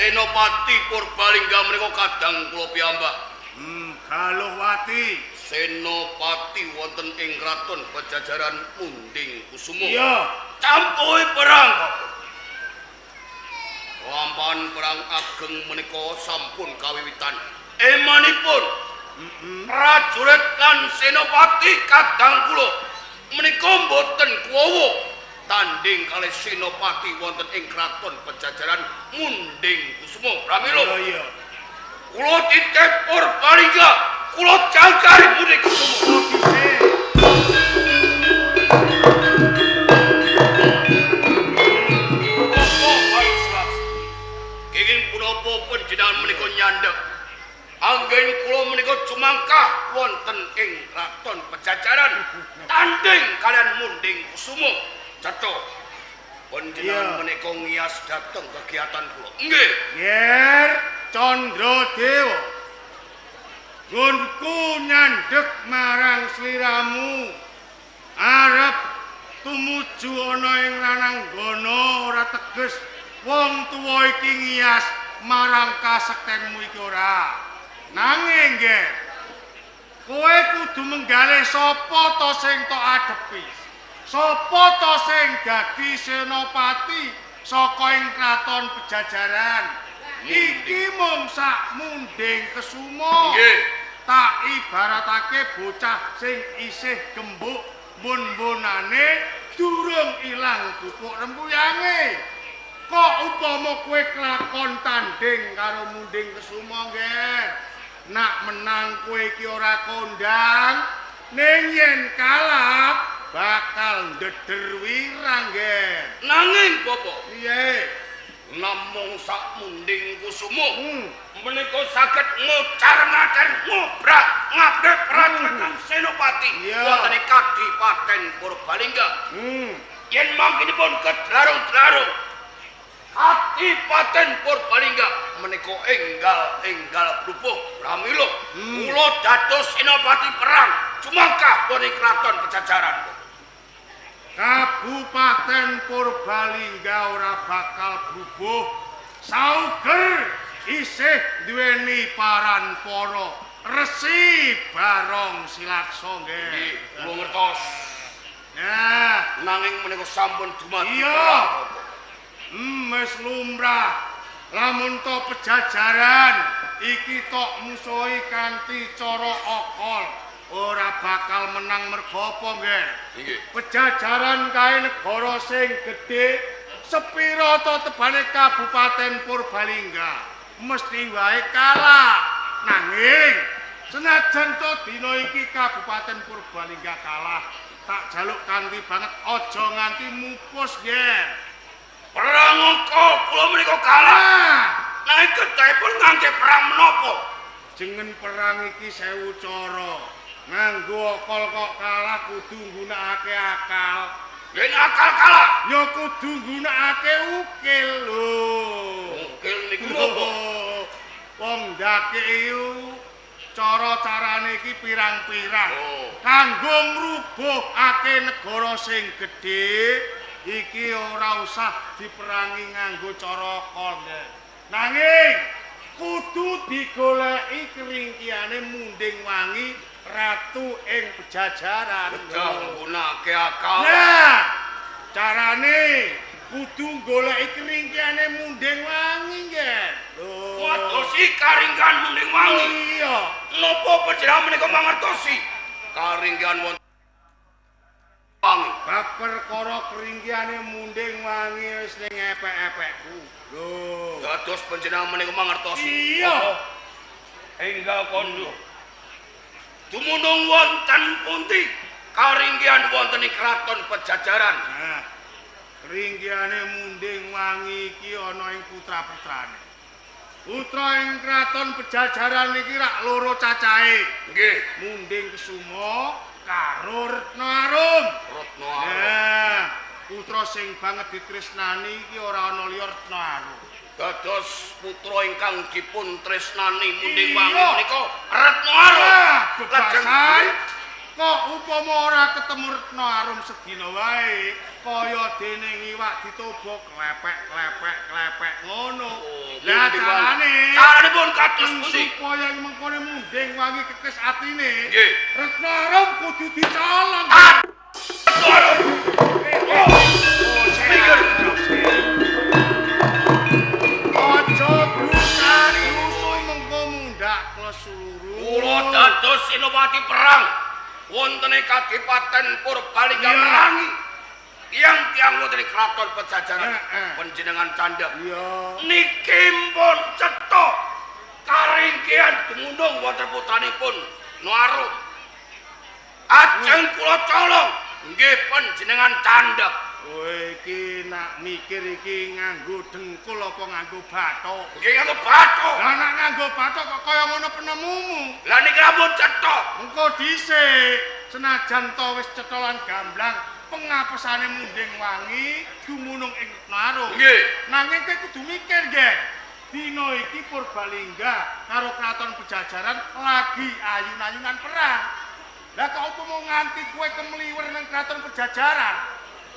Senopati Purbalingga menika kadang kula piyambak. Galuhwati. Senopati wonten ing kraton Pajajaran Munding Kusumo. Iya. Campuhi perang. Lampahan perang ageng menika sampun kawiwitan. Emanipun prajurit lan senopati kadang kula menika boten kuwowo tanding kalih senopati wonten ing kraton Pajajaran Munding Kusumo. Pramila. Iya. Kula titip Purbalingga, kula jagari Munding Kusumo. Panjenengan menika nyandhek anggen kula menika cumangkah wonten ing kraton Pajajaran tanding kalian Munding Kusumo. Cetha panjenengan menika ngias dhateng kegiatan kula. Nggih. Yer Candradewa. Gunku nyandhek marang sliramu arep tumuju ana ing Rananggana ora teges wong tuwa iki ngias marang kasektenmu iki ora. Nanging nggih kowe kudu menggalih sapa to sing tok adepi. Sapa to sing dadi senopati saka ing kraton Pajajaran. Iki mung sak Munding Kusumo. Nggih. Tak ibaratake bocah sing isih gembuk mun-munane durung ilang pupuk rembuyange. Kok upama kowe kelakon tanding karo Munding Kusumo nggih. Nak menang kowe iki ora kondang, ning yen kalah bakal ndeder wirang nggih. Nanging Bapak, Piye? namung sak Munding Kusumo menika saged ngocar-ngacar ngobrak-ngabrik prajurit lan senopati wonten ing Kadipaten Purbalingga. Yen mangkinipun kedlarung-dlarung Kadipaten Purbalingga menika enggal brubuh. Pramila kula dados senopati perang cumangkah wonten kraton Pajajaran. Kabupaten Purbalingga ora bakal brubuh sauger isih duweni paran para Resi Barong Silaksa nggih. Kula ngertos. Nah, Nanging menika sampun dumadi iya. perang. Wis lumrah lamun to Pajajaran iki tok musuhi kanthi cara akal ora bakal menang mergo apa nggih. Nggih. Pajajaran kae negara sing gedhe sepira to tebane Kabupaten Purbalingga mesti wae kalah. Nanging senajan to dina iki Kabupaten Purbalingga kalah, tak jaluk kanthi banget aja nganti mupus nggih. Perang angka kula menika kalah. Nah iki kedahipun ngangge perang menapa? Jengen perang iki 1000 cara. Nganggo akal kok kalah kudu nggunakake akal. Yen akal kalah, Ya kudu nggunakake ukil lho. ukil niku napa? Wong ndake iku cara-carane iki pirang-pirang. Kanggo ngrubuhake negara sing gedhe iki ora usah diperangi nganggo cara akal. Nanging kudu digoleki keringkiane Munding Wangi ratu ing Pajajaran. Nggunakake akal. Nah, carane kudu goleki keringkiane Munding Wangi nggih. Lho. Ngertosi karinggan Munding Wangi. Iya. Napa panjenengan menika mangertosi karinggan wonten Wangi? Bab perkara keringkiane Munding Wangi wis ning epek-epekku. Lho. Dados panjenengan menika mangertosi. Iya. Enggal kondo. Dumunung wonten pundi karinggian wonten ing kraton Pajajaran. Nah, keringkiane Munding Wangi iki ana ing putra-putrane. Putra ing kraton Pajajaran iki rak loro cacahe. Nggih, Munding Kusumo karo Retnoarum. Retnoarum. Nah, putra sing banget ditresnani iki ora ana liya Retnoarum. Dados putra ingkang dipun tresnani Munding Iya. Wangi menika Retnoarum. Bebasan kok upama ora ketemu Retnoarum sedina wae kaya dene iwak ditobo klepek ngono. Lah carane pun kados pundi? Supaya mengkone munding wangi kekes atine. Nggih. Retnarum kudu dicolong. Mikir. Aja grusan rusuh mengko mundhak klesuluru. Kula dados senopati perang wonten ing Kadipaten Purbalingga merangi tiang-tiang wonten ing kraton Pajajaran panjenengan candhak. Iya. Niki pun cetha karingkihan dumunung wonten putranipun Nuarum. Ajeng kula colong nggih panjenengan candhak. Kowe iki nak mikir iki nganggo dengkul apa nganggo bathuk? Nggih nganggo bathuk. Lah nak nganggo bathuk kok kaya ngono penemumu. Lah niki rampun cetha. Engko dhisik senajan to wis cetha lan gamblang pengapesane munding wangi dumunung ing Naruh. Nggih. Nanging kowe kudu mikir, nggih. Dina iki Purbalingga karo kraton Pajajaran lagi ayun-ayunan perang. Lah kok upama nganti kowe kemliwer nang kraton Pajajaran,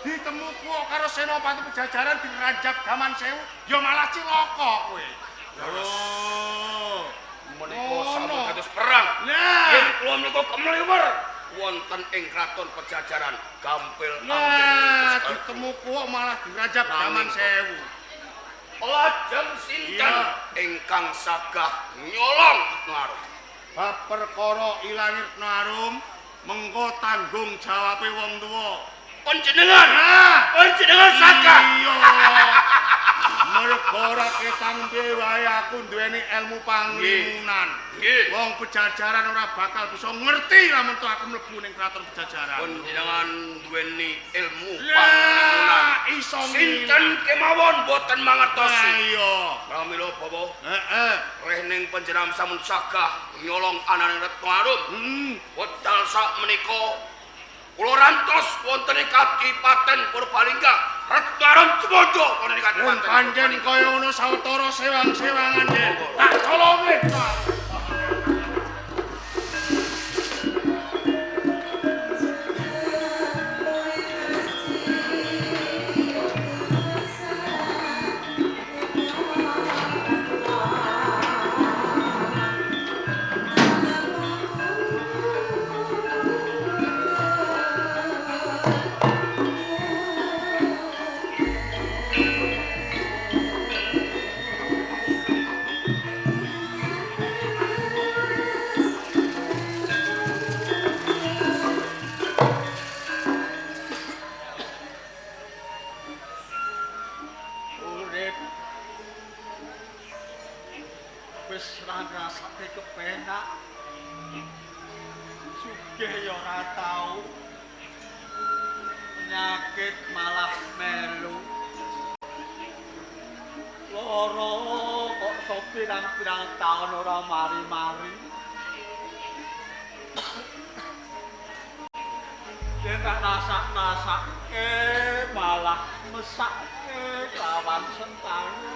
ditemu kok karo senopati Pajajaran dirajab gaman sewu, ya malah cilaka kowe. Oh, Menika sampun dados perang. Nah, Yen kula menika kemliwer wonten ing kraton Pajajaran gampil nah ditemu kok malah dirajab gaman sewu. Lajeng sinten Iya. ingkang sagah nyolong Naruh? Bab perkara ilange Narum mengko tanggung jawabe wong tuwa. Panjenengan, Nah, panjenengan sagah. iya. Mergo ora ketampe wae aku duweni ilmu panglimunan. Nggih. Wong Pajajaran ora bakal bisa ngerti lamun to aku mlebu ning kraton Pajajaran. Panjenengan duweni ilmu panglimunan. Lah, iso Sinten kemawon boten mangertosi. Iya. Pramila Bapa, Heeh. rehning panjenengan sampun sagah nyolong anane Retnarum. Wedal sak menika kula rantos wonten ing Kadipaten Purbalingga. Retnarum Cemodho wonten ing Wong Kadipaten. pancen kaya ngono sawetara sewang-sewangan nggih. Tak colonge. Urip wis ra ngrasake kepenak. Sugih ya ora tau. Penyakit malah melu. Lara kok pirang-pirang taun ora mari-mari. Dengan nasak-nasake malah mesake lawan sentanu.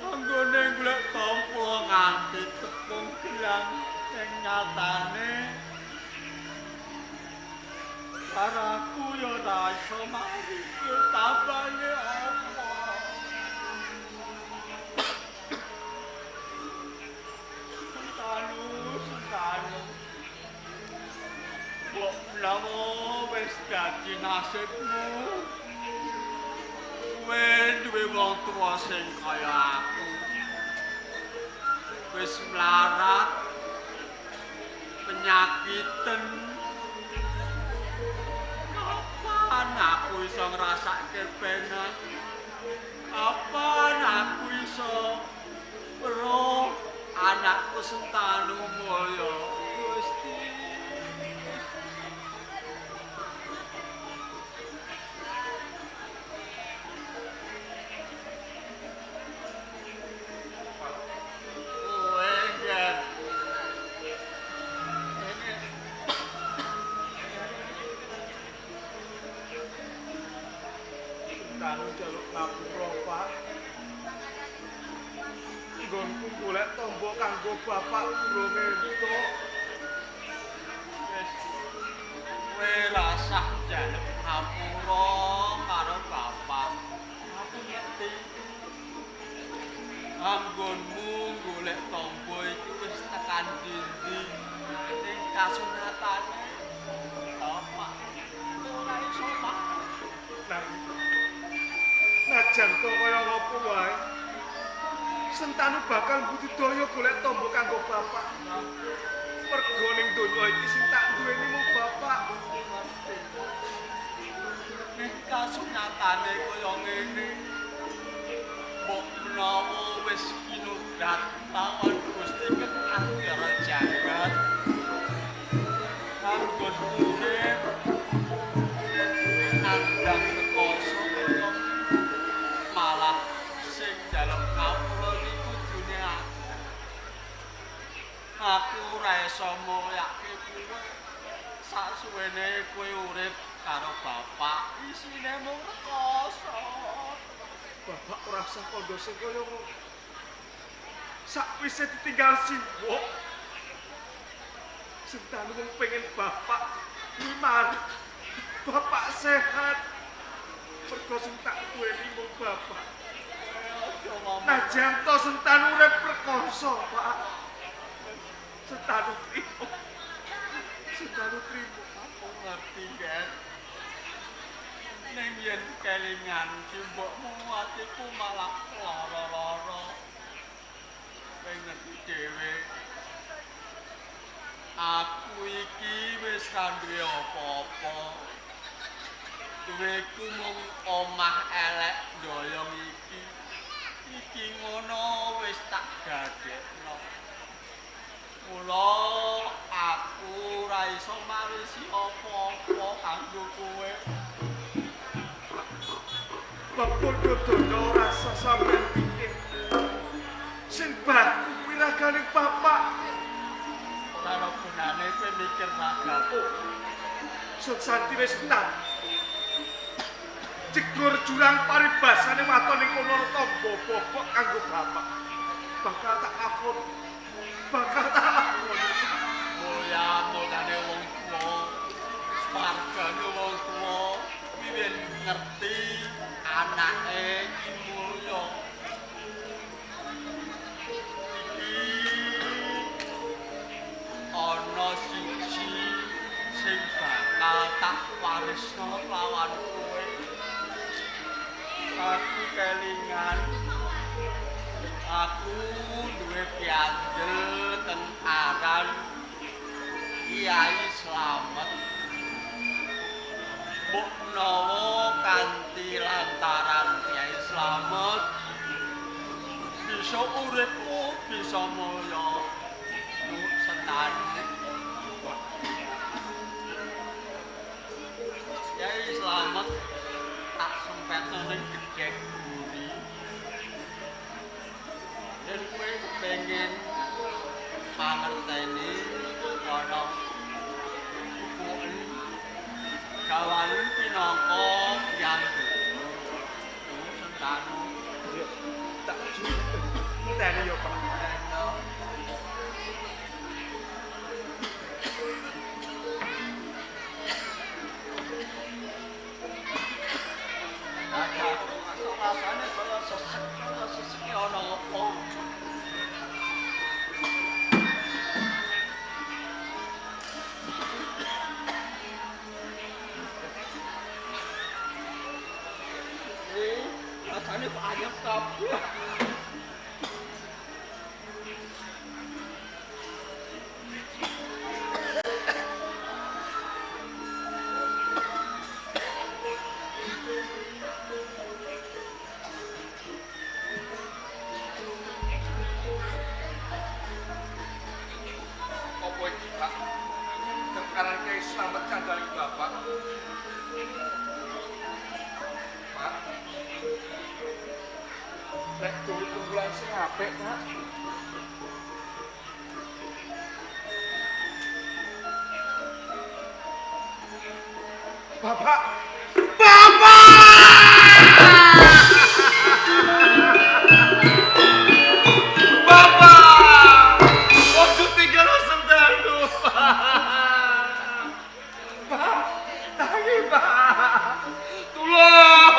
Anggone golek tampa nganti tepung gelang sing nyatane karaku yo ora iso mari tambane apa. Sentanu. Kok lamo wis dadi nasibmu. Kowe duwe wong tuwa sing kaya aku. Wis mlarat, penyakiten. Kapan aku iso ngrasake penak? Kapan aku iso weruh anakku Sentanu mulya? Gusti. Sentanu jaluk ngapura, Pak. Nggonku golek tombo kanggo bapak durung entuk. Wis kowe rasah jaluk ngapura karo bapak. Aku Anggonmu golek tombo iki wis tekan ndi ning kasunatane. Bapak ora iso Pak. Najan to kaya ngopo wae. Sentanu bakal budidaya golek tombo kanggo bapak. Mergo ning donya iki sing tak duweni mung bapak. Ning kasunatane kaya ngene. Mbok menawa wis kinudrat lawan Gusti Ketanggar Jagat. Anggon urip nandang rekoso kaya malah sing dalem kawula niku dunya. Aku ora iso moyake kowe sasuwene kowe urip karo bapak isine mung rekoso. Bapak ora usah kandha sing kaya ngono. Sakwise ditinggal simbok. Sentanu wong pengen bapak mimar. Bapak sehat. Mergo sing tak duweni mung bapak. Najan to sentanu urip rekoso, Pak. Sentanu trimo. Sentanu trimo. Aku ngerti, Gen. Ning yen kelingan simbokmu atiku malah lara-lara. Kowe ngerti dhewe. Aku iki wis ra duwe apa-apa. Duweku mung omah elek doyong iki. Iki ngono wis tak dadekno. Mula aku ora iso marisi apa-apa kanggo kowe. Bapak dodo rasa sampean pikir. Sing baku kuwi ragane bapak. Ora ana gunane kowe mikir ragaku. Sun Santi wis enam. Jegur jurang paribasane waton ing kono tombo bobok kanggo bapak. Bakal tak apun. Bakal tak apun. Mulya mulane wong tuwa. Margane wong tuwa wiwit ngerti anake iki mulya. Ana siji sing bakal tak warisno lawan kowe. Aku kelingan aku duwe piandel ten aran Kyai Slamet. Mbok menawa kanthi lantaran Kyai Slamet bisa uripmu bisa mulya senan. Kyai Slamet tak sempetno ning gedhek buri. Yen kowe pengen pangerteni ana bukuken gawanen pinangka yang sentanu Tak tani yo Pak. rasane kaya sesek ana apa. Rasane kok ayam kabeh. Apa iki, Pak? Kekaran Kyai Slamet kandhani Bapak. Pak. Nek tunggu-tungguan sing apik, Pak. Bapak. Bapak! Bapak! Ojo tinggal sentanu, Pak. Pak, tangi Pak. Tulung!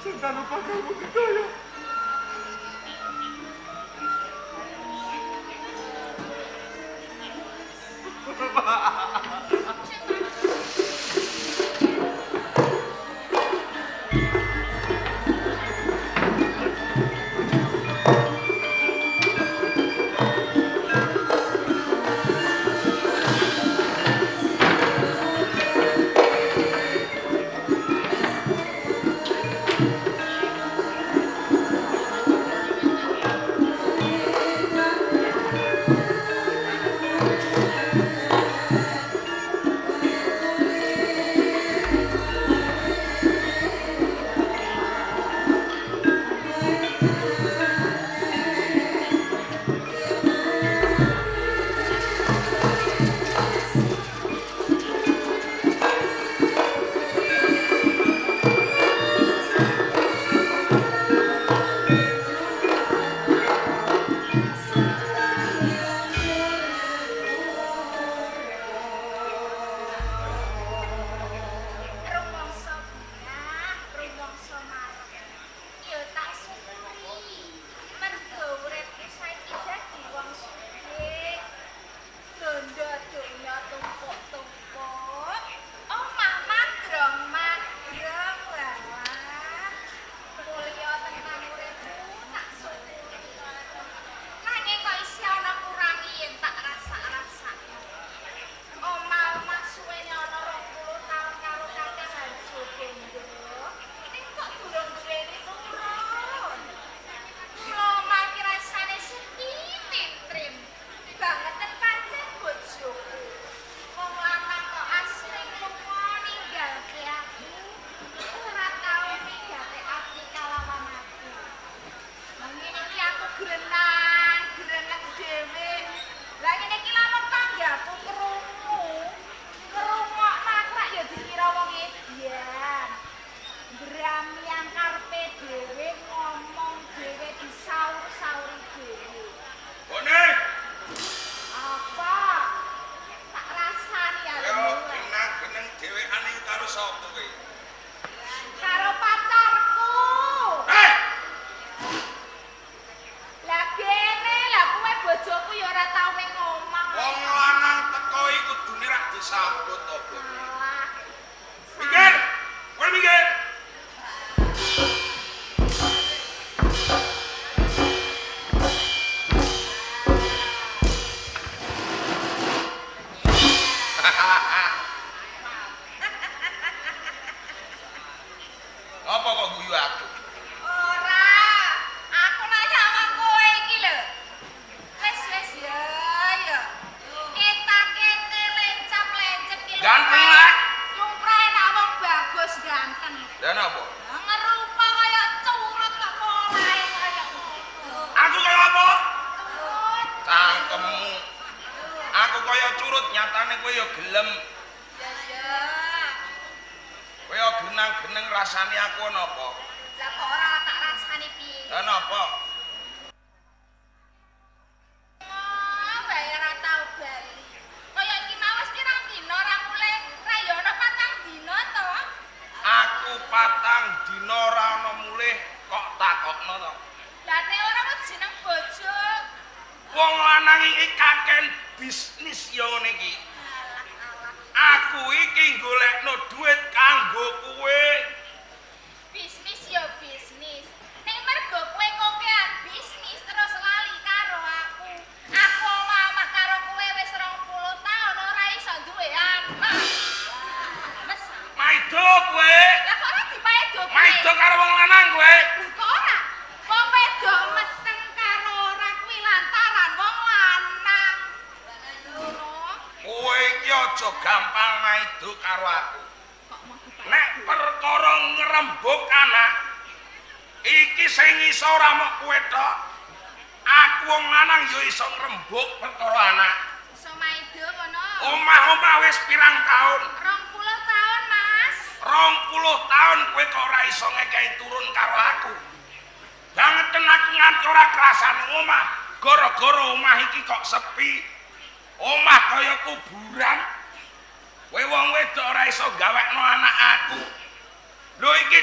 Sentana bakal budidaya.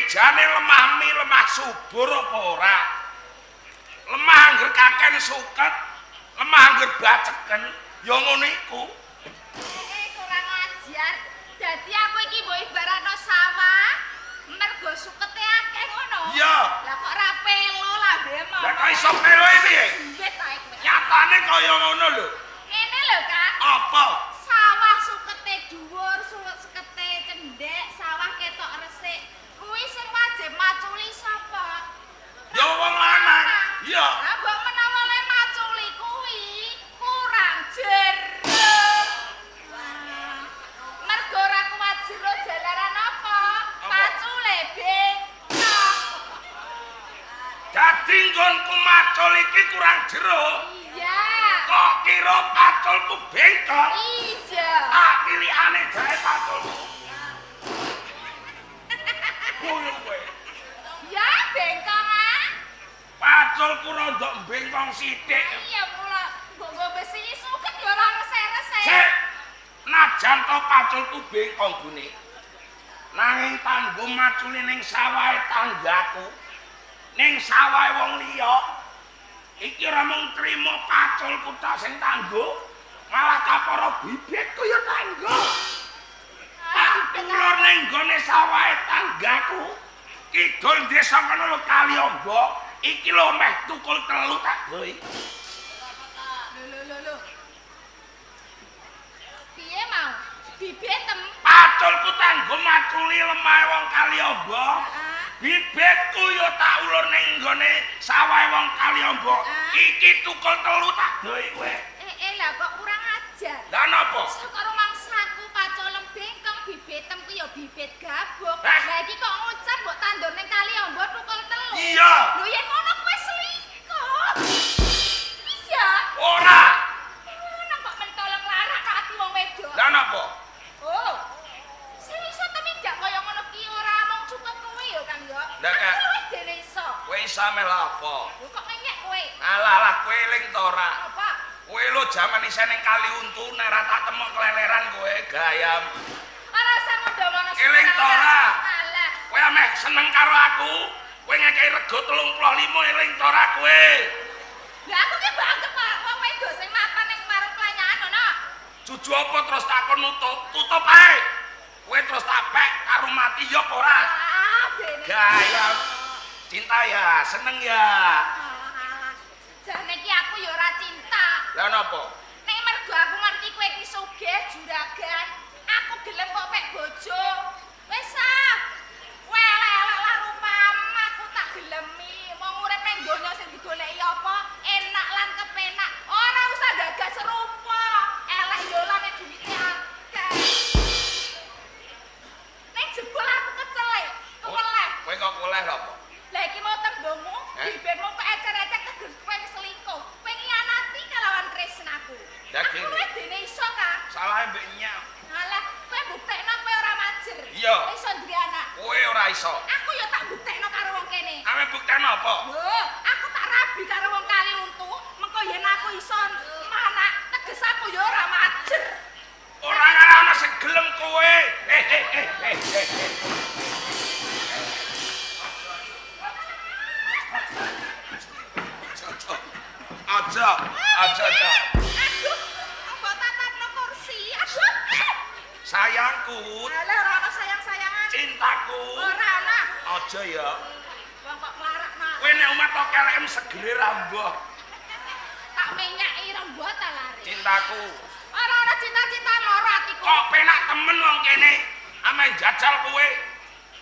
Jane lemah mi lemah subur apa ora? Lemah angger kaken suket, lemah angger baceken, ya ngono iku. Kurang ajar. Dadi aku iki mbok ibaratno sawah, mergo sukete akeh ngono. Iya. Lah kok ora pelo lambemu. Lah kok iso melu iki piye? Mbet ae kowe. Nyatane kaya ngono lho. Ngene lho, Kang. Apa? Sawah sukete dhuwur, sukete cendhek, sawah ketok resik. Kuwi sing wajib maculi sapa? Ya wong lanang. Iya. Lah mbok menawa le maculi kuwi kurang jero. Mergo ora kuat jero jalaran apa? Macule bengkok. Dadi nggonku macul iki kurang jero. Iya. Kok kira paculku bengkok? Iya. Tak pilikane jae paculku. Koyo kowe. Ya bengkok ah. Paculku rada bengkong sithik. Iya mula mbok besi suket ya ora resik-resik. Sik. Najan to paculku bengkong gune. Nanging tanggo maculi ning sawahe tanggaku. Ning sawahe wong liya. Iki ora mung trima paculku tok sing tanggo, malah kapara bibitku ya tanggo. Tak ulur ning gone sawahe tanggaku. Kidul desa kono lho Kaliombo, iki lho meh tukul telu tak goe. Lho. Piye mau? Bibitem. Paculku tanggo maculi lemah wong Kaliombo. Heeh. Bibitku yo tak ulur ning gone sawahe wong Kaliombo. Iki tukul telu tak goe kowe. Lah kok kurang ajar. Lah napa? Saka rumangsaku pacolem bengkong bibitem ku ya bibit gabuk. Hah? Lah iki kok ngucap mbok tandur ning Kaliombo tukul telu. Iya. Lho yen ngono kuwi selingkuh. Iya. Ora. Nang kok mentolong larak kok ati wong wedok. Lah napa? Oh. Sing iso temindak kaya ngono ki ora mung cukup kowe ya, Kang ya. Lah, Kak. Aku wis dene iso. Kowe iso mel apa? Lho kok ngenyek kowe? Alah kowe eling to ora? Apa? Kowe lho jaman isih ning kali untu nek ra tak temok keleleran kowe gayam. Ora usah ngono Eling to ora? Alah. Kowe ameh seneng karo aku. Kowe ngekeki rego 35 eling to ora kowe? Lah aku ki banget wong wedok sing mapan ning warung pelanyakan ngono. Juju apa terus takon nutup? Tutup ae. Kowe terus tak pek karo mati ya apa ora? Ah, dene. Gayam. Cinta ya, seneng ya. Alah. Jane ki aku ya ora cinta. Lah napa? Nek mergo aku ngerti kowe iki sugih juragan, aku gelem kok pek bojo. Wis ah. Kowe elek-elek lah rupamu aku tak gelemi. Wong urip ning donya sing digoleki apa? Enak lan kepenak. Ora usah gagas serupa. Elek yo lan nek duwite akeh. Nek jebul aku kecelek, keleh. Kowe kok koleh lho apa? Lah iki mau tembungmu, bibirmu kok ecer-ecer teges kowe selingkuh. Kowe ngianati kalawan tresnaku. Ya, Aku gini. wis dene iso, Kang. Salahe mbek nyam. Alah, kowe buktekno kowe ora majer. Iya. Iso duwe anak. Kowe ora iso. Aku ya tak buktekno karo wong kene. Ame buktekno apa? Lho, aku tak rabi karo wong kali untu, mengko yen aku iso manak, teges aku ya ora majer. Ora ana sing gelem kowe. Aja. Aduh, mbok tatapno kursi. Aduh. Sayangku, Alah, ora ana sayang-sayangan. cintaku. Ora ana. Aja ya. Wong kok mlarakno. Kowe nek umat tok kelem segere rambuh. Tak menyaki rembot ta lari. Cintaku. Ora ana cinta-cinta loro atiku. Kok penak temen wong kene. Ame jajal kowe.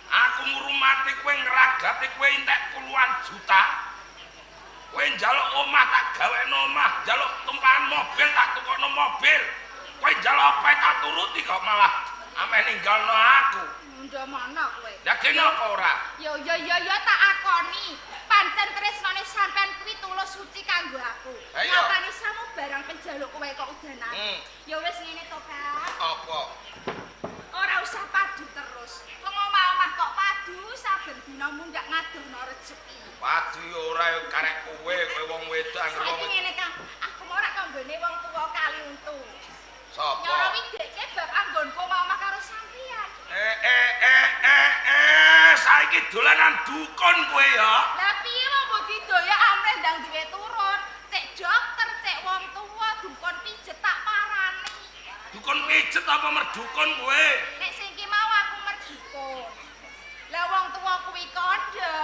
Aku ngurmati kowe ngragati kowe entek puluhan juta. Kowe njaluk omah tak gawekno omah, njaluk tumpahan mobil tak tukokno mobil. Kowe njaluk apa tak turuti kok malah ame ninggalno aku. Ndak mana kowe. Lah kene apa ora? Yo tak akoni. Pancen tresnane sampean kuwi tulus suci kanggo aku. Ayo. Ngapani samu barang penjaluk kowe kok udanan. Ya wis ngene to, Kang. Apa? Ora usah padu terus. Wong omah-omah kok padu saben dina mundak ngadohno rezeki. Padu yo ora karek kowe wong wedok Saiki wong ngene, Kang. Aku mau ora kanggone wong tuwa kali untu. sapa? Nyorowi dekke bab anggonku omah karo sampean. saiki dolanan dukun kowe ya. Lah piye wong budidaya amre ndang duwe turun. Cek dokter, cek wong tuwa dukun pijet tak parani. Dukun pijet apa merdukun kowe? Nek sing ki mau aku merdukun. Lah wong tuwa kuwi kandha.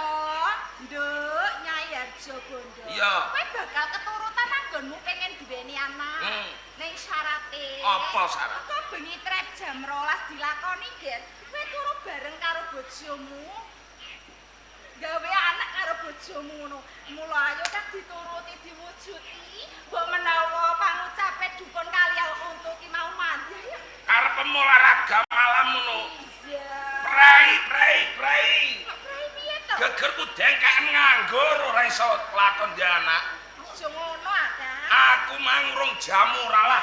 Nduk Nyai Harjo Bondo. Iya. Kowe bakal keturutan anggonmu pengen duweni anak. Ning syarate. Apa syarat? Kok bengi trep jam 12 dilakoni, Gen? Kowe turu bareng karo bojomu. Gawe anak karo bojomu ngono. Mula ayo tak dituruti diwujuti. Mbok menawa pangucape dukun kalian untuk ki mau mandi. Karep olahraga malam ngono. Iya. Prei. Kok prei piye to? Gegerku dengkeken nganggur ora iso lakon di anak. Aja ngono, Akang. Aku mangurung jamu ralah.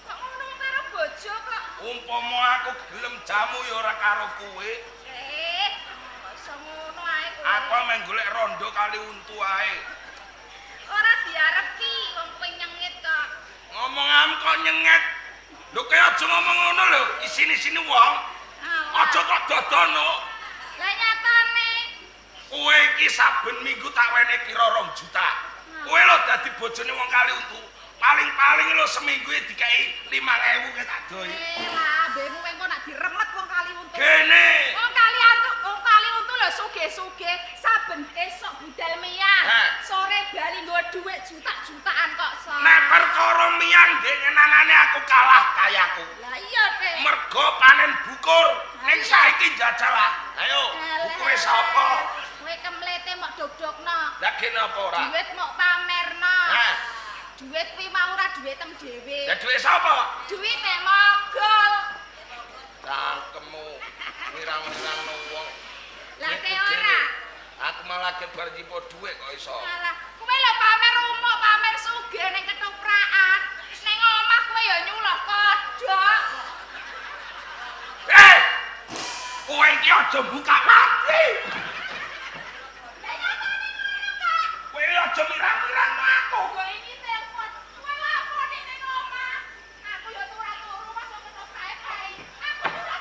Kok ngono karo bojo kok? Umpama aku gelem jamu ya ora karo kowe. Kok iso ngono ae kowe. Aku meng golek rondo kali untu ae. Ora diarep ki wong kowe nyengit kok. Ngomong kok nyenget. Lho kaya aja ngomong ngono lho, isine-isine wong. Aja kok dodono. Lah nyatane Kowe iki saben minggu tak wene kira 2 juta. Kowe lho dadi bojone wong kali untu. Paling-paling lho seminggu dikei 5.000 ke tak doy. lah mbemu engko nak diremet wong kali untu. Kene. Wong kali untu lho sugih-sugih saben esuk budal miyang. Sore bali nggo dhuwit juta-jutaan kok so. Nek perkara miyang ndek ngenanane aku kalah kayaku. Lah iya, Dek. Mergo panen bukur. Ning saiki njajal lah. Ayo, bukure sapa? Kowe kemlete mok dog-dogno. Lah kene apa ora? Duit mok pamerno. Hah? Duit kuwi mau ora duitem dhewe. Ya duwe sapa? Duit mek mogol. Cangkemmu wirang-wirangno wong. Lah te ora. Aku malah kebar nyipo dhuwit kok iso. Alah, kowe lho pamer umuk, pamer sugih ning ketoprak. Ning omah kowe ya nyuluh kodhok. Kowe iki aja buka mati. Lah nyatane ngono, Kak. Kowe aja mirang-mirangno aku. Kowe iki telepon. Kowe lapor ning omah. Aku ya turu masuk ketoprak kae. Aku ora.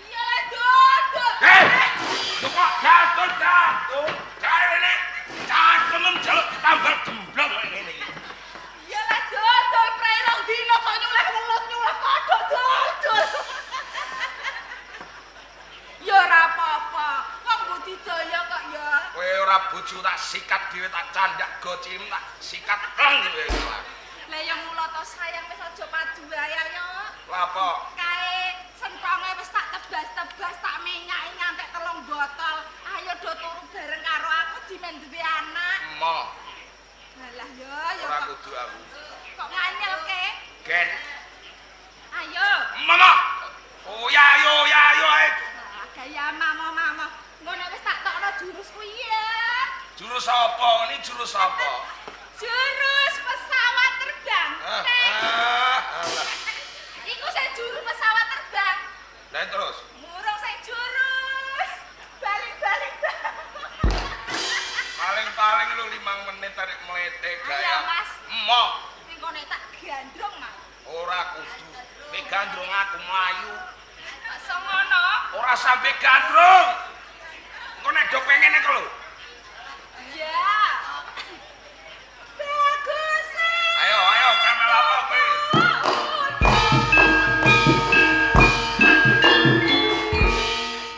Iya lah, Dodot. Kok jatuh. Jarene cangkemem jaluk ditambal gemblong ngene iki. Iya lah, Dodot. Prelong dino kok nyuleh welut nyuleh kodhok dodol. Ya ora apa-apa. Wong budidaya kok ya. Kowe ora bojo tak sikat dhewe tak candak gocim tak sikat pleng dhewe. Lah ya mula to sayang wis aja padu ae ayo. Lha apa? Kae sentonge wis tak tebas-tebas tak minyaki ngantek 3 botol. Ayo do turu bareng karo aku dimen duwe anak. Mo, Lah ya ora kok kudu aku. kok nganyelke. Gen. Ayo. Mama. Oh ya ayo ae. Nah, gaya mama. Ngono wis tak tokno jurus kuwi ya. Jurus apa? Ini jurus apa? Jurus pesawat terbang. Alah. Iku sing jurus pesawat terbang. Lah terus. Murung sing jurus. Balik. Paling lu 5 menit tarik melete gaya. Ayo, Mas. Mo, Ning kono tak gandrung, Mas. ora kudu. Nek gandrung aku mlayu. Masa ngono? Ora sampe gandrung. Engko nek do pengen iku lho. Ya. Bagus. Ayo, kamel apa kowe?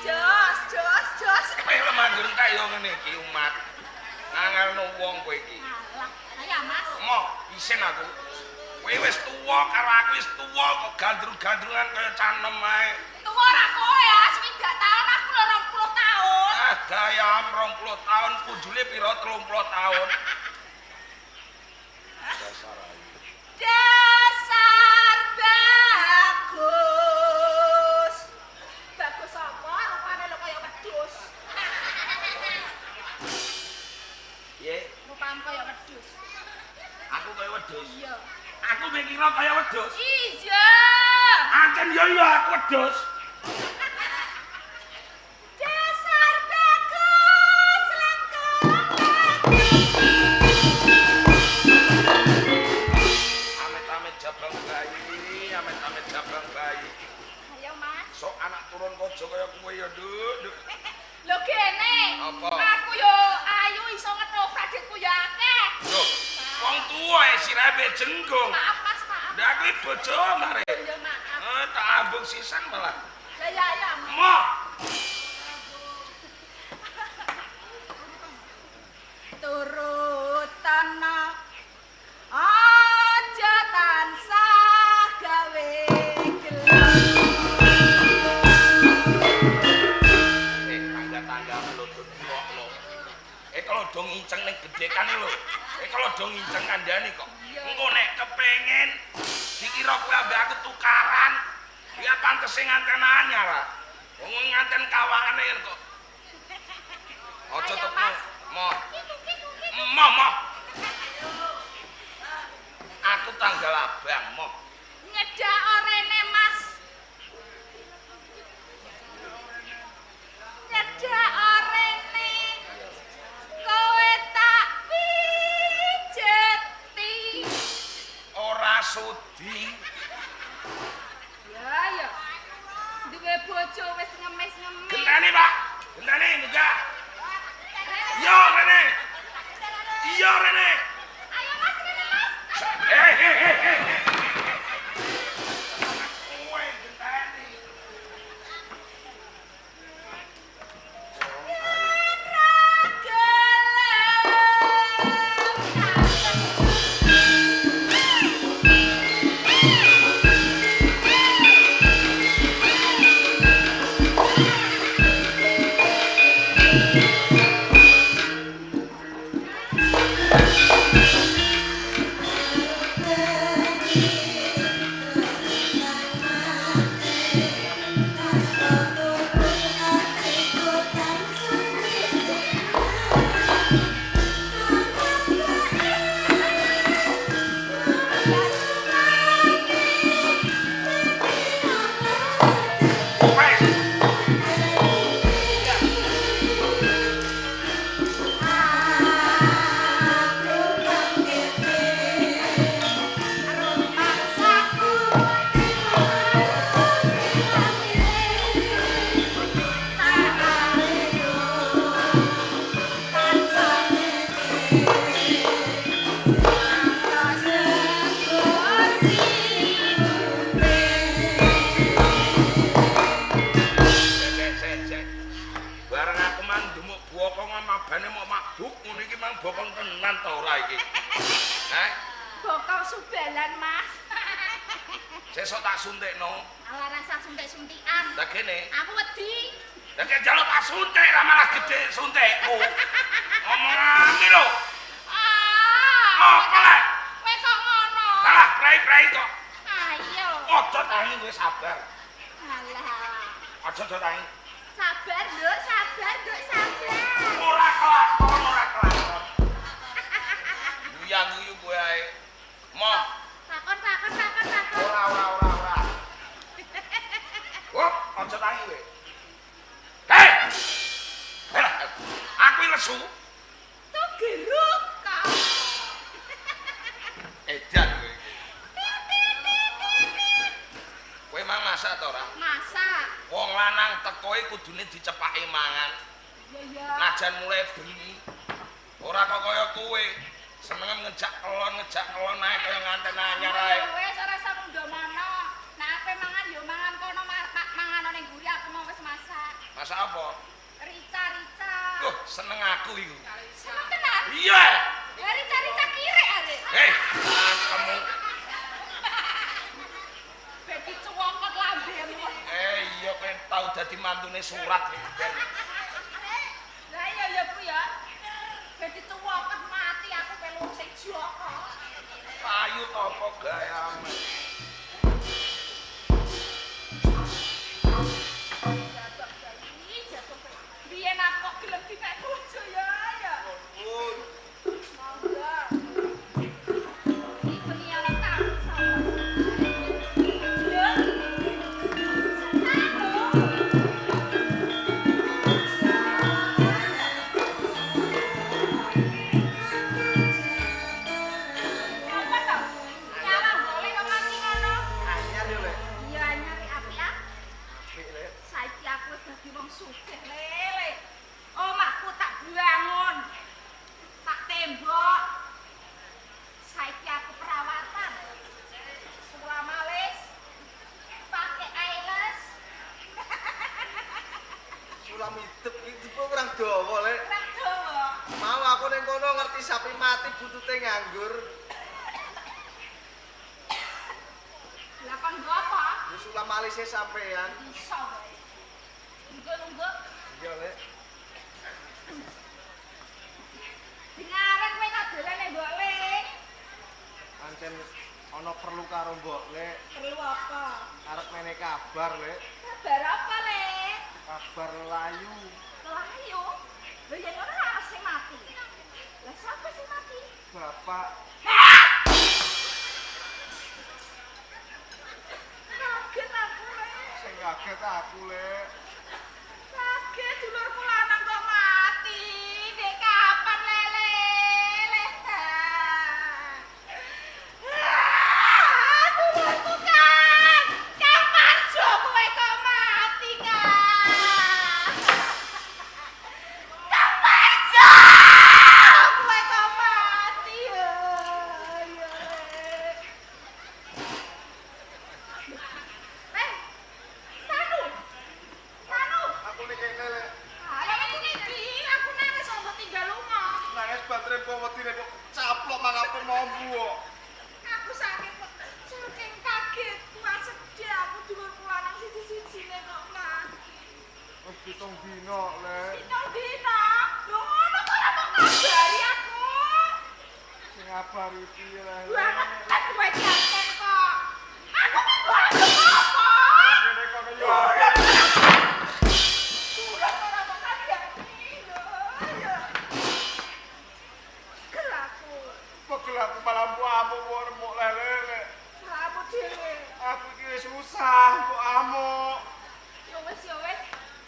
Jos. Kowe lemah grentek yo ngene iki umat. Ngangelno wong kowe iki. Alah, ayo, Mas. Mo, isin aku. Kowe wis tuwa karo aku wis tuwa kok gandrung-gandrungan kaya canem ae. Tuwa ora kowe ya, 20 tahun aku lho 20 tahun. Gayam 20 tahun, kudune pira 30 tahun. Dasar ayu. Dasar bagus. Bagus apa? Rupane lho kaya wedhus. Ye, Rupane kaya wedhus. aku kaya wedhus. Iya. Aku mikirnya kaya wedhus. Iya. Ancen yo aku wedhus. Dasar bagus lengkong. Amit-amit jabang bayi. Ayo, Mas. Sok anak turun aja kaya kowe ya, Nduk. Lho gene. Apa? Aku yo ayu iso ngetoprak duitku ya akeh. Lho, wong tuwa sirahe mbek jenggung. Maaf Mas, maaf. Ndak kuwi bojo mare. Ya maaf. Tak ambung sisan malah. Ya. Moh. Turutana aja tansah gawe gelem. Tangga-tangga melutut kok lho. Kalau dong nginceng ning gedekane lho. Kalau dong nginceng kandhane kok. Engko nek kepengin dikira kowe ambek aku tukaran. Ya pantese nganten anyar. Wong nganten kawangane kok. Aja Ayo, tekno. Mas. Moh. Moh. Aku tanggal abang, moh. Nyedak orene Mas. Nyedak orene. Kowe tak pijeti. Ora sudi. Ya. Duwe bojo wis ngemis-ngemis. Genteni, Pak. Genteni enggak. Yo, Rene. Iya, Rene. Ayo Mas, Rene Mas. Kowe genteni. Bareng aku mang ndemuk bokong mabane mok mabuk ngono iki mang bokong tenan ta ora iki. Bokong subalan Mas. Sesuk tak suntikno. Ala rasa suntik-suntikan. Lah kene. Aku wedi. Lah kene jaluk tak suntik ra malah gede suntikku. Omongan iki lho. Apa lek? Kowe kok ngono? Salah prai-prai kok. Ayo. Aja tangi kowe sabar. Alah. Aja tangi. Sabar, Nduk, sabar. Ora kelakon. Guyu kowe ae. Moh. Takon. Ora. Oh, aja tangi kowe. Hei! Aku lesu. Tuh geruk kok. Edan kowe iki. Kowe mang masak ta ora? Masak. Wong lanang teko kudune dicepaki mangan. Ya. Najan mulai bengi. Ora kok kaya kowe. Seneng ngejak kelon ae kaya nganten anyar ae. Wes ora usah mundono. Nek ape mangan yo mangan kono mangan ning mburi aku mau wis masak. Masak apa? Rica. Loh, seneng aku iku. Seneng tenan. Iya. Ya rica kirek arek. Hei, kamu. Bedi cuwokot lambemu. Iya kowe tau dadi mantune surat iki. Lah iya ya Bu ya. Bedi cuwokot mati aku peluk sing joko. Payu apa gayamu? Biyen aku kok gelem dipek bojo ya. Ampun. Monggo. Iki niat tak sama. Ya. Apa to? Nyala boleh kok mati ngono. Anyar yo, Lek. Iya nyari api ya. Apik, Lek. Saiki aku Hidup kurang dawa, Lek. Kurang dawa. Mau aku ning kono ngerti sapi mati butute nganggur. Lah kon nggo apa? Wis ulah malise sampean. Iso wae. Nunggu. Iya, Lek. Dengaran kowe kok dolan ning Mbok Lek. Pancen ana perlu karo Mbok, Lek. Perlu apa? Arep mene kabar, Lek. Kabar apa, Lek? Kabar layu. Layu. Lho yen ora ana sing mati. Lah sapa sing mati? Bapak Kaget aku, Lek. sing kaget aku, Lek. Kaget dulurku lanang kok mati. Dek kapan lele? Dulurku kan. Kapan jo kowe kok mati kan? Kapan jo kowe kok mati ya? Ya. Tanu. Tanu. Aku ning kene, Lek. Ayo aku iki, aku nangis kok tinggal lunga. Nangis baterai powetine kok caplok mangape mambu kok. Aku saking kaget, kuat sedih aku dulurku lanang siji-sijine kok mati. Wis pitung dina, Lek. Pitung dina. Lho ngono kok ora kok kabari aku. Sing ngabari piye, Lek? Banget tak kowe janten kok. Aku kok ora apa. Kene kono yo. Dulur ora kok kabari. Lho. Kelaku. Pegel aku malah amuk remuk lele, Lek. Kamu dhewe. Aku iki wis susah kok amuk. Ya wis.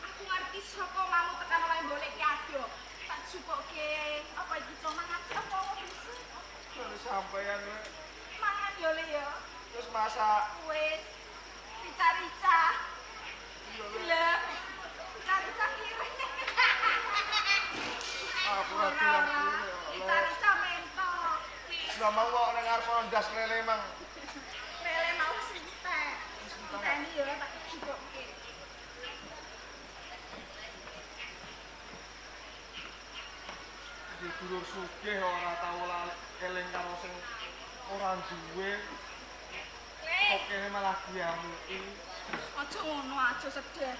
Aku ngerti saka mamu tekan oleh golek ki ado. Tak jukoke apa iki to mangan apa bisa. Terus sampeyan, Lek. Mangan yo le yo. Terus masak. Wis. Rica-rica. Lha. Rica-rica kiri. Aku ora bilang kuwi, Lek. Rica-rica mentok. Lah mau kok ning arep ndas lele mang. Lele mau sintek. Sintek yo tak jukoke. Di dulur sugih ora tau eling karo sing ora duwe. Le. Kok kene malah diamuki. Aja ngono, aja sedih.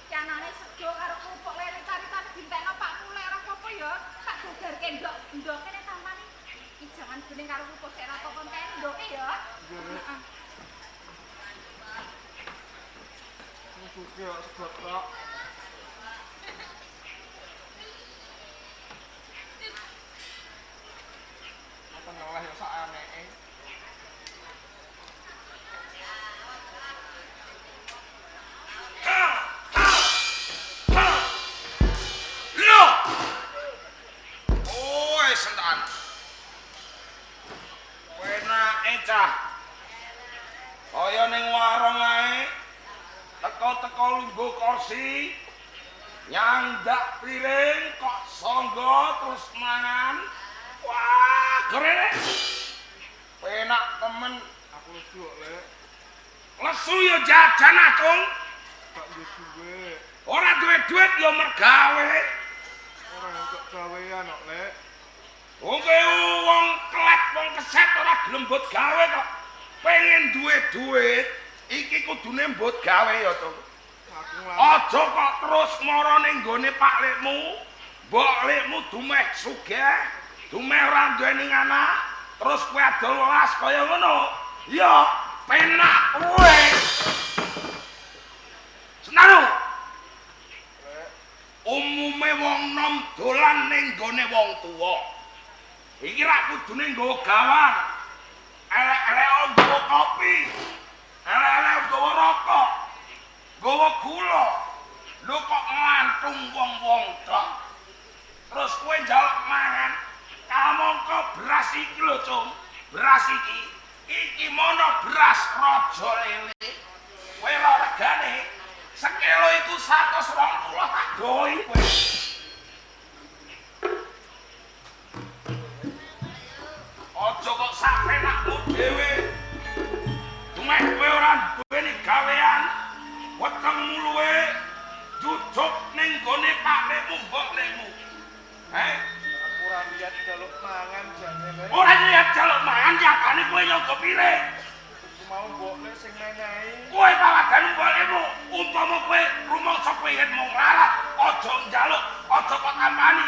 Kanane sego karo kerupuk lele cari-cari dintekno Pak Kule ora apa-apa ya. Tak gagarke ndok kene tampane. Iki jangan bening karo kerupuk sik ora apa-apa entek ndoke ya. Iya, Lek. Heeh. Sing sugih kok sedot tok. Apa noleh ya sak aneke. Lho. Oh, sentan. Penake cah. Kaya ning warung ae. Teko-teko lungguh kursi. Nyandak piring kok sangga terus mangan. Wah, keren. Penak temen. Aku lesu kok, Lek. Lesu ya jajan akung. Gak duwe. Ora duwe duit ya mergawe. Ora entuk gawean kok, Lek. Wong wong kelet wong keset ora gelem mbut gawe kok. Pengen duwe duit, iki kudune mbut gawe ya to. Aku nglamun. Aja kok terus mara ning gone Pak Lekmu. Mbok Lekmu dumeh sugih, dumeh ora duweni anak, terus kowe adol welas kaya ngono. Ya penak kowe. Senaru. Lek, Umume wong nom dolan ning gone wong tuwa. Iki ra kudune nggawa gawang. Elek-elek nggawa kopi. Elek-elek nggawa rokok. Nggawa gula. Lho kok nglantung wong-wong tok. Terus kowe njaluk mangan. Kamangka beras iki lho, Cung. Beras iki. Iki mono beras raja lele. Kowe lho regane sekilo iku 120 tak doi kowe. Aja kok sapenakmu dhewe. Dumeh kowe ora duweni gawean. Wetengmu luwe jujuk ning gone Pak Aku ora lihat jaluk mangan jane le. Ora lihat jaluk mangan yakane kowe nyogo piring. Aku mau mbokne sing menehi. Kowe pawadan mbolemu, umpama kowe rumangsa kowe yen mung larat, aja njaluk, aja kok tampani.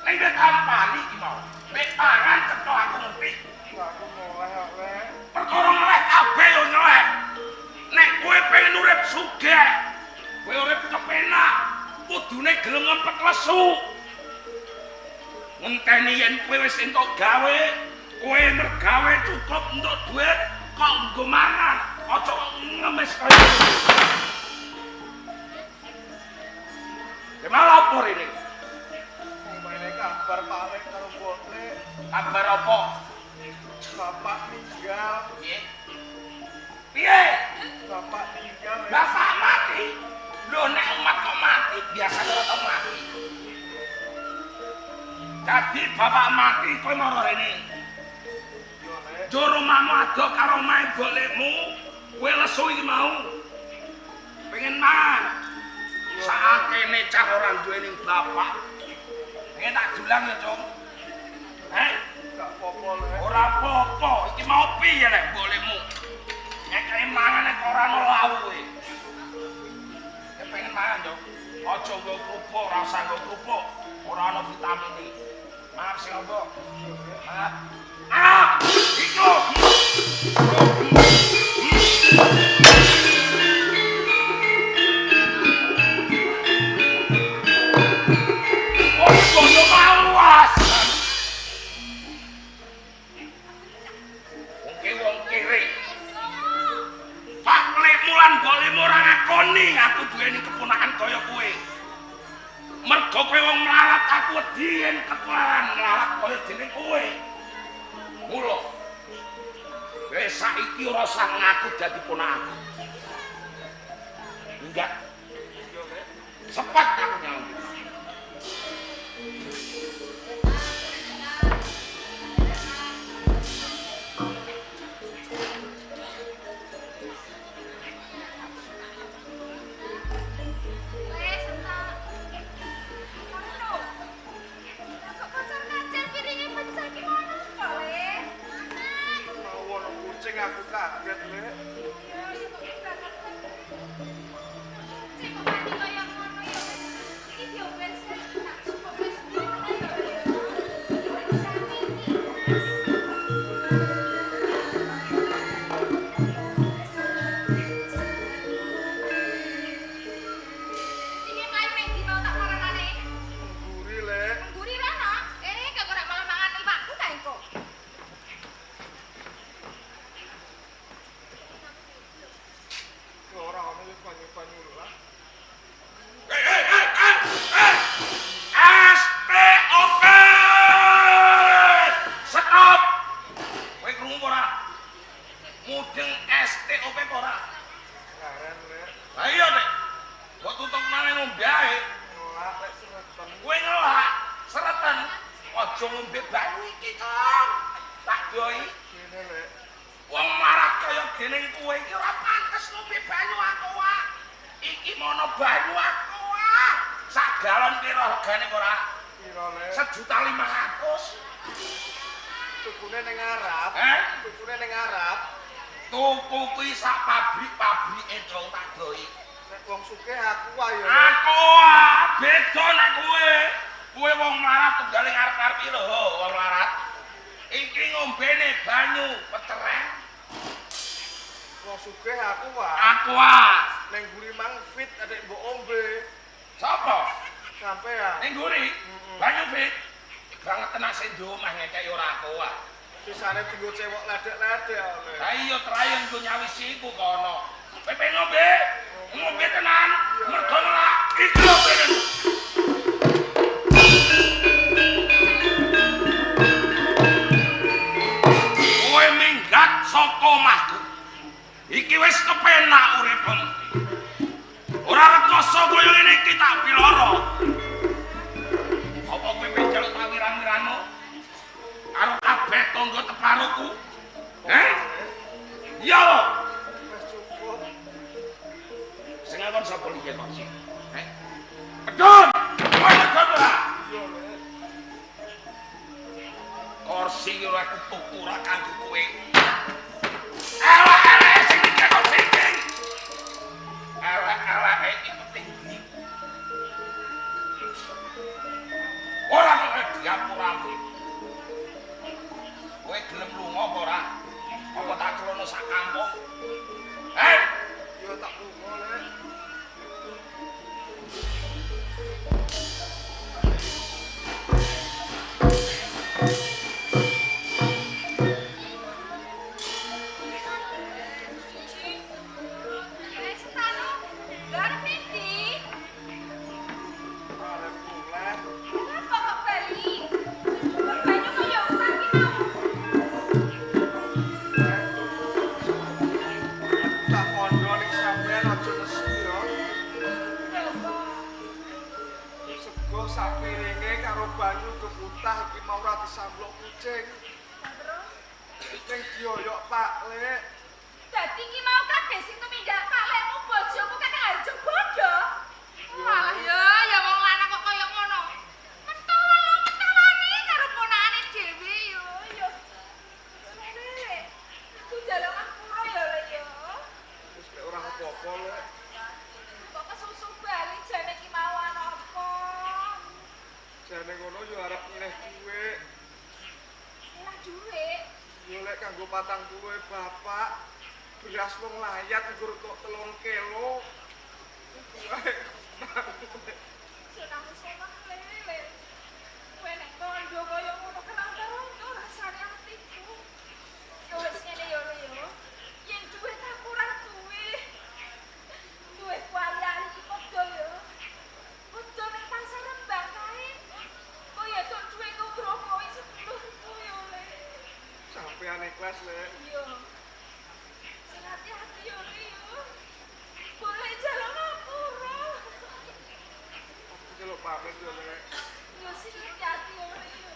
Nek wis tampani iki mau, nek pangan cetha aku ngerti. Aku ngoleh kok le. Perkara ngeleh kabeh yo ngeleh. Nek kowe pengen urip sugih, kowe urip kepenak, kudune gelem ngempet lesu. Ngenteni yen kowe wis entuk gawe, kowe mergawe cukup entuk duit, kok nggo mangan, aja ngemis kaya ngono. Gimana lapor ini? Mene kabar paling karo mbokne. Kabar apa? Bapak meninggal. Piye? Piye? Bapak meninggal. Le. Bapak mati. Lho nek umat kok mati, biasane ora tau mati. Jadi bapak mati kowe mara rene. Yo le. Jur omahmu ado karo omahe golekmu, kowe lesu iki mau. Pengen mangan. Sakene cah ora duweni bapak. Pengen tak dulang ya, Cung. Gak apa-apa le. Ora apa-apa, iki mau piye nek golekmu? Nek kae mangane kok ora ono lawuhe. Nek pengen mangan yo, aja nggo kerupuk, ora usah nggo kerupuk. Ora ono vitamin iki. Maaf sing apa? Maaf. Iku. Oh, kono mawas. Wong kiri. Pak Lekmu lan bolemu ora ngakoni aku duweni keponakan kaya kowe. Mergo kowe wong melarat aku wedi yen ketularan melarat kaya dene kowe. Mula wis saiki ora usah ngaku dadi ponakanku. Enggak. Sepat aku nyawa. Aku kaget le. Ngguri le. Ngguri rono, kok ora malah mangan iwakku ta engko. Ora ono wis banyu-banyu lah. SPOP! Stop! Kowe krungu ora? Mudeng STOP ora? Karen le. Lah iya, Nek. Kok tutuk maneh ngombe ae. Nolak lek sereten. Kowe ngelak, sereten. Aja ngombe banyu iki, Cong. Tak doi. Kene le. Wong marah kaya dening kowe iki ora pantes ngombe banyu aqua. Iki mono banyu aqua. Sak galon piro regane ora? Piro le? 1.500.000. Tukune ning Arab. Tukune ning Arab. Tuku kuwi sak pabrik-pabrike Cong tak doi. Nek wong sugih aku ayo. Aqua beda nek kowe. Kowe wong melarat tunggale ngarep-arep lho, wong melarat. Iki ngombene banyu pecereng. Wong sugih aku wae. Aqua. Ning mburi mang fit adek mbok ombe. Sapa? Sampean. Ning nguri. Banyu fit. Banget tenan sendo omah ngekeki ora aqua. Sisane dienggo cewek ledek-ledek ole. Lah iya trayen nggo nyawisi iku kono. Pepe ngombe. Ngombe tenan. Mergo nolak. Iki lho ben. Kowe minggat saka omahku. Iki wis kepenak uripmu. Ora rekoso kaya ngene iki tak piloro. Apa kowe penjal tak wirang-wirangmu? Karo kabeh tangga teparuku. Iya. Wis cukup. Sing ngakon sapa iki kok? Pedun. Kowe pedun ora? Yo le. aku tuku ora kanggo kowe. Elek-elek sing dikekno sing. Elek-elek iki tinggi. Ora kok diapuramu. Kowe gelem lunga apa ora? Apa tak krono sak kampung? Yo tak lunga lek. Tak kondo ning sampean aja nesu yo. Sego sak piringe karo banyu keputah iki mau ora disamblok kucing. Kucing dioyok Pak Lek. Dadi ki mau kabeh sing tumindak Pak Lekmu bojoku kan harjo bodo. Walah ya wong lanang kok kaya ngono. Mentolane karo ponakane dhewe yo. Lek. Aku jaluk ngapura ya Lek yo. Wis lek ora apa-apa Lek. Kok kesusu bali jane ki mau ana apa? Jane ngono yo arep nyileh dhuwit. Lah dhuwit. Yo lek kanggo 40 bapak. Beras wong layat nggur kok 3 kilo. Senang-senang lele. Kowe nek kondo kaya ngono kenapa rasane atiku. Ya wis ngene yo yo. Yen duwe tak ora duwe. Duwe kuali-ali iki padha yo. Padha ning pasar Rembang kae. Kaya tok duwe ngrokok 10.000 yo le. Sampeyan ikhlas Lek. Yo. Sing hati-hati yo yo. Boleh jalan ngapura. Aku celuk pamit yo Lek. Yo sing hati-hati yo yo.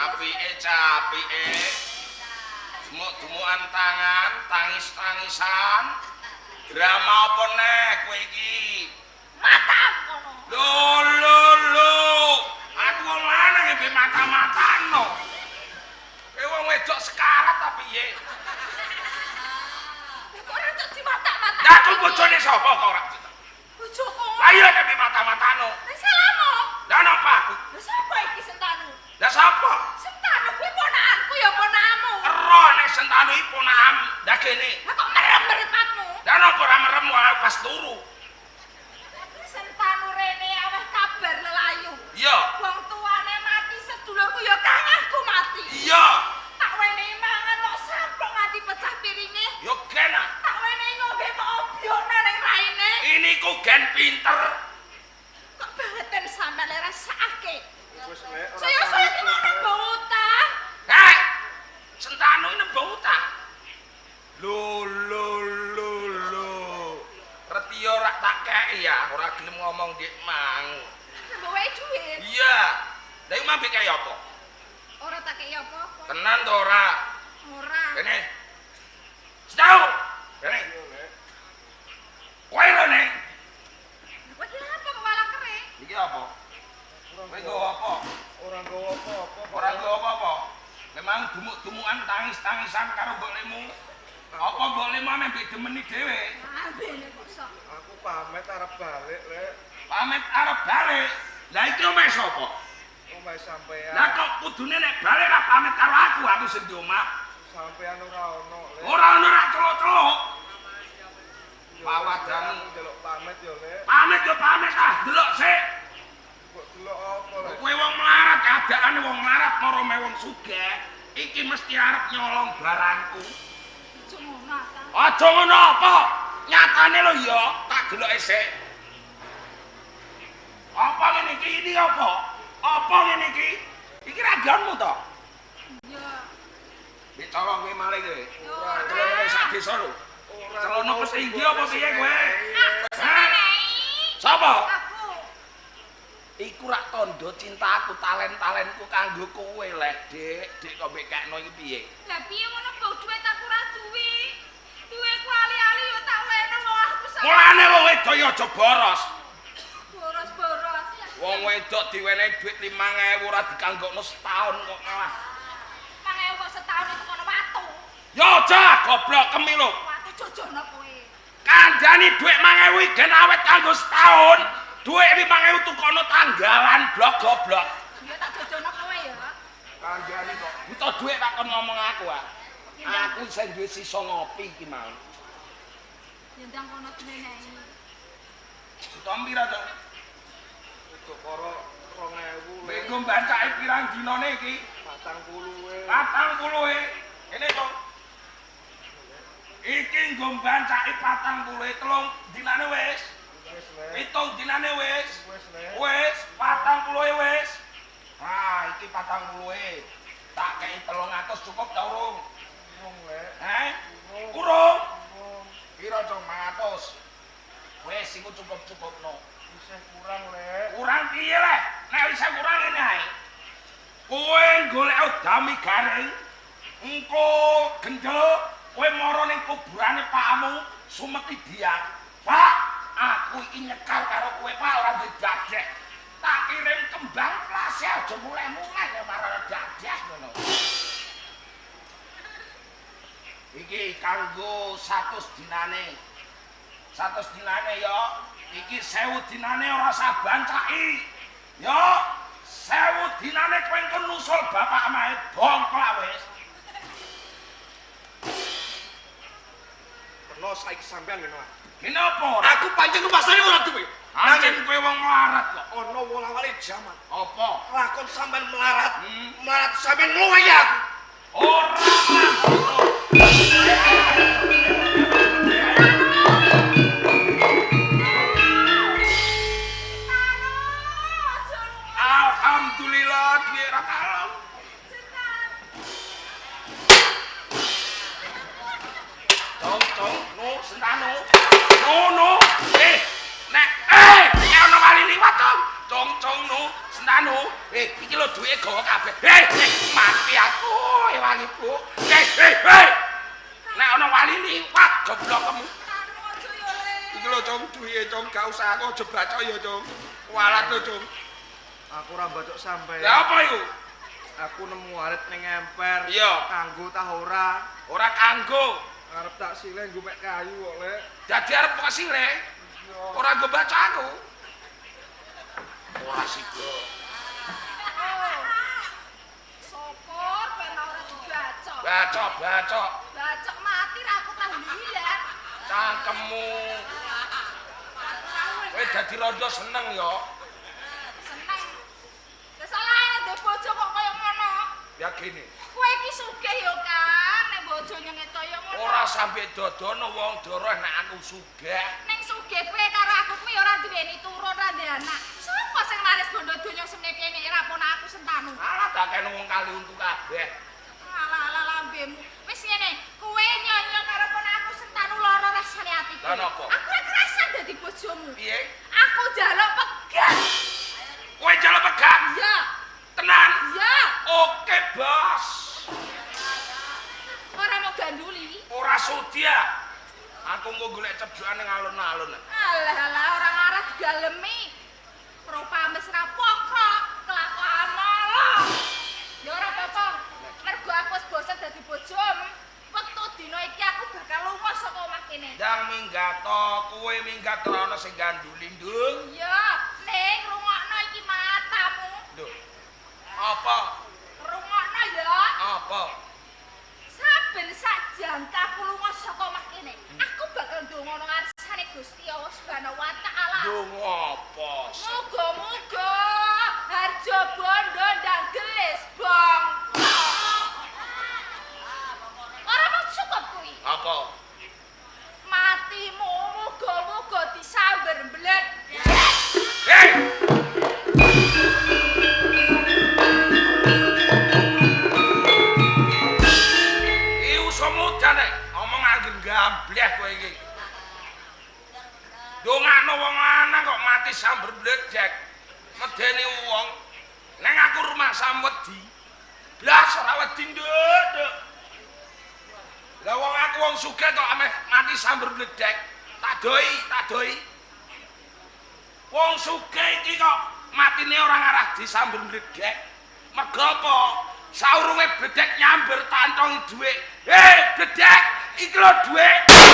Apike capike. Semuk-dumukan tangan, tangis-tangisan. Drama apa neh kowe iki? Matamu kono. Lho. Aku wong lanang e mata-matano. Kowe wong wedok sekarat ta piye? Kok ora cocok di mata-mata. Lah aku bojone sapa kok ora? Bojoku. Lah iya nek mata-matano. Lah salahmu. Lah napa aku? Lah sapa iki sentanu? Lah sapa? Sentanu kuwi ponakanku ya ponakmu. Ero nek sentanu iki ponakam. Lah kene. Lah kok merem mripatmu? Lah napa ora merem wae pas turu? Sentanu rene aweh kabar lelayu. Iya. Wong tuane mati sedulurku ya kangangku mati. Iya. Tak wenehi mangan kok sampok nganti pecah piringe. Yo kena. Tak wenehi ngombe kok obyone ning raine. Ini ku gen pinter. Kok bangetan sampe lek rasake. Wis Lek ora. Saya ki ngono utang. Heh. Sentanu ini nembang utang. Lho. Retio rak tak kei ya, ora gelem ngomong dik mang. Mbok wae duit. Iya. Lah iki mambe kaya apa? Ora tak kei apa-apa. Tenan to ora? Ora. Kene. Setau. Kene. Yo Lek. Kowe rene. Kowe ki apa kok malah kering? Iki apa? Kowe nggo apa? Ora nggawa apa-apa. Ora nggo apa-apa. Memang dumuk-dumukan tangis-tangisan karo mbok lemu. Apa mbok lemu ambek demeni dhewe? Ambene kok sok. Aku pamit arep balik Lek. Pamit arep balik. Lah iki omah sapa? Omahe sampean. Lah kok kudune nek balik ra pamit karo aku sing di omah. Sampean ora ono Lek. Ora ono ra celuk-celuk. Yo, Pawadane. aku njaluk pamit yo Lek. Pamit yo pamit ah, delok sik. Kok delok apa Lek? Kowe wong melarat, keadaane wong melarat maro me wong sugih. Iki mesti arep nyolong barangku. Cuma ta. Aja ngono apa? Nyatane lho ya, tak deloke sik. Apa ngene iki? Ini apa? Apa ngene iki? Iki raganmu to? Iya. Dicolong kowe malah kowe. Ora. Celana sak desa lho. Ora. Celana ketinggi apa piye kowe? Aku semenehi. Sapa? Aku. Iku rak tandha cintaku, talent-talentku kanggo kowe leh, Dik. Dik kok mbek kekno iki piye? Lah piye ngono mbok duit aku ora duwe. Duwe kuali-ali yo tak wene wong aku sak. Mulane wong wedok ya aja boros. Boros-boros. Wong wedok diwenehi dhuwit 5.000 ora dikanggokno setahun kok malah. 5.000 kok setahun itu kono watu. Yo cah goblok kemilo. Watu jojono kowe. Kandhani dhuwit 5.000 iki gen awet kanggo setahun. Dhuwit 5.000 tukono tanggalan blok goblok. Ya tak jojono kowe ya. Kandhani kok butuh dhuwit tak kon ngomong aku ah. Aku sing duwe sisa ngopi iki mau. Yendang kono dinenehi. Butuh pira to? Untuk karo 2.000. Bengko bancake pirang dinane iki? 40. 40. Ini to. Iki nggo bancake 40 telung dinane wis. Wis le. Pitung dinane wis. Wis le. Wis 40 wis. Ah, iki 40. Tak kei 300 cukup ta urung? Wong le. Urung. Wong Pira cong 100? Wis iku cukup-cukupno. isih kurang le. Kurang piye le? Nek wis kurang ngene ae. Kowe golek udami garing. Engko gendel kowe mara ning kuburane pakmu sumeti diak. Pak, aku iki nyekar karo kowe Pak ora duwe dadeh. Tak kirim kembang plase aja muleh-muleh ya marang dadeh ngono. Iki kanggo 100 dinane. 100 dinane ya. Iki 1000 dinane ora usah bancaki. Ya, 1000 dinane kowe engko nusul bapak mae bongklak wis. Perlu saiki sampean ngene. Kene apa? Aku pancen numpasane ora duwe. Anjen kowe wong melarat kok. Ana wola-wali jaman. Apa? Lakon sampean melarat. Melarat sampean ngluwih aku. Ora ngono. Alhamdulillah duwe ra kalem. Tong, no, sentano. No. Nek ana wali liwat tong, no, sentano. Iki lho duwe gawa kabeh. Mati aku, wangi Bu. Nek ana wali liwat goblok kamu. Iki lho Cung, duwe Cung, gak usah aku aja baca ya Cung. Kualat lho Cung. Aku ora mbacok sampean. Ya apa iku? Aku nemu arit ning emper. Iya. Kanggo tah ora? Ora kanggo. Arep tak sileh nggo mek kayu kok, Lek. Dadi arep kok sile. Ora go baca aku. Ora sigo. Sopor ben ora dibacok. Bacok. Bacok mati ra aku tahu hilang. Cangkemmu. Kowe dadi rondo seneng ya. Seneng. Lah salahane ndek bojo kok kaya ngono. Ya gini. Kowe iki sugih ya kan, nek bojo nyengeta ya ngono. Ora sampe dodono wong doroh nek aku sugih. Ning sugih kowe karo aku kuwi ora duweni turun ra ndek anak. Sopo sing laris bondo donya semene kene ra pon aku sentanu. Alah tak kene wong kali untuk kabeh. Alah lambemu. Wis ngene, kowe nyonya karo pon aku sentanu lara rasane atiku. Lah napa? Aku ora kerasa dadi bojomu. Piye? Aku njaluk pegat. Kowe jalan pegang. Ya. Tenan. Ya. Oke, Bos. Ora mau ganduli. Ora sudi ya. Aku mau golek ceblokane ning alun-alun. Alah orang arah digalemi. Propames ra pokok, kelakuan malah. Ya ora apa-apa. Mergo aku wis bosen dadi bojomu. Wektu dina iki aku bakal lunga saka omah kene. Ndang minggat to, kowe minggat ora ana sing ganduli, Ndung. Iya, ning rungokno iki matamu. Lho. Apa? Rungokno ya. Apa? Saben sak jangkaku lunga saka omah kene. Aku bakal ndonga nang ngarsane Gusti Allah Subhanahu wa taala. Ndung apa? Muga-muga harjo bondo ndang gelis bong. Ora mau cukup kuwi. Apa? Matimu muga-muga disamber mblet. Hei! Iki usahamu jane ngomong anggen gambleh kowe iki. Dongakno wong lanang kok mati samber bledek. Medeni wong. Neng aku rumah samwedi. Blas ora wedi nduk. Lah wong aku wong sugih kok ameh mati samber bledek. Tak doi. Wong sugih iki kok matine ora ngarah disamber bledek. Mergo apa? Saurunge bledek nyamber tantongi dhuwit. Hei, bledek, iki lho dhuwit.